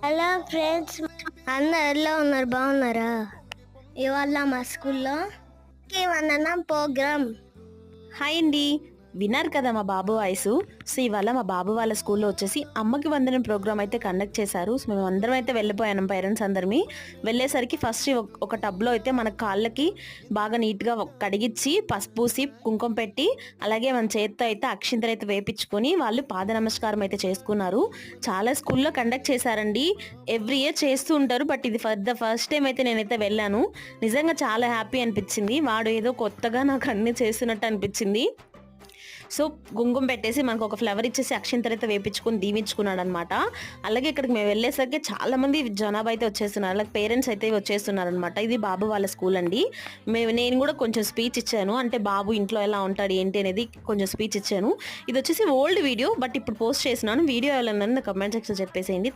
Hello friends, అందరు ఎలా ఉన్నారు? బాగున్నారా? ఇవాళ మా స్కూల్లో వందనం ప్రోగ్రామ్. హాయ్ అండి. విన్నారు కదా మా బాబు వాయిస్. సో ఇవాళ మా బాబు వాళ్ళ స్కూల్లో వచ్చేసి అమ్మకి వందనం ప్రోగ్రామ్ అయితే కండక్ట్ చేశారు. సో మేము అందరం అయితే వెళ్ళిపోయాను, పేరెంట్స్ అందరిమి. వెళ్ళేసరికి ఫస్ట్ ఒక టబ్లో అయితే మన కాళ్ళకి బాగా నీట్గా కడిగిచ్చి పసుపు పూసి కుంకుమ పెట్టి అలాగే మన చేత్తో అయితే అక్షింతలు అయితే వేపించుకొని వాళ్ళు పాద నమస్కారం అయితే చేసుకున్నారు. చాలా స్కూల్లో కండక్ట్ చేశారండి. ఎవ్రీ ఇయర్ చేస్తూ ఉంటారు, బట్ ఇది ఫస్ట్ టైం అయితే నేనైతే వెళ్ళాను. నిజంగా చాలా హ్యాపీ అనిపించింది. వాడు ఏదో కొత్తగా నాకు అన్ని చేస్తున్నట్టు అనిపించింది. సో కుంకుమ పెట్టేసి మనకు ఒక ఫ్లవర్ ఇచ్చేసి అక్షింతలు అయితే వేపించుకొని దీవించుకున్నాడు అనమాట. అలాగే ఇక్కడికి మేము వెళ్ళేసరికి చాలా మంది జనాభా అయితే వచ్చేస్తున్నారు, అలాగే పేరెంట్స్ అయితే వచ్చేస్తున్నారు అనమాట. ఇది బాబు వాళ్ళ స్కూల్ అండి. నేను కూడా కొంచెం స్పీచ్ ఇచ్చాను, అంటే బాబు ఇంట్లో ఎలా ఉంటాడు ఏంటి అనేది కొంచెం స్పీచ్ ఇచ్చాను. ఇది వచ్చేసి ఓల్డ్ వీడియో, బట్ ఇప్పుడు పోస్ట్ చేసినాను. వీడియో ఎలా ఉందని కమెంట్ సెక్షన్ చెప్పేసేయండి.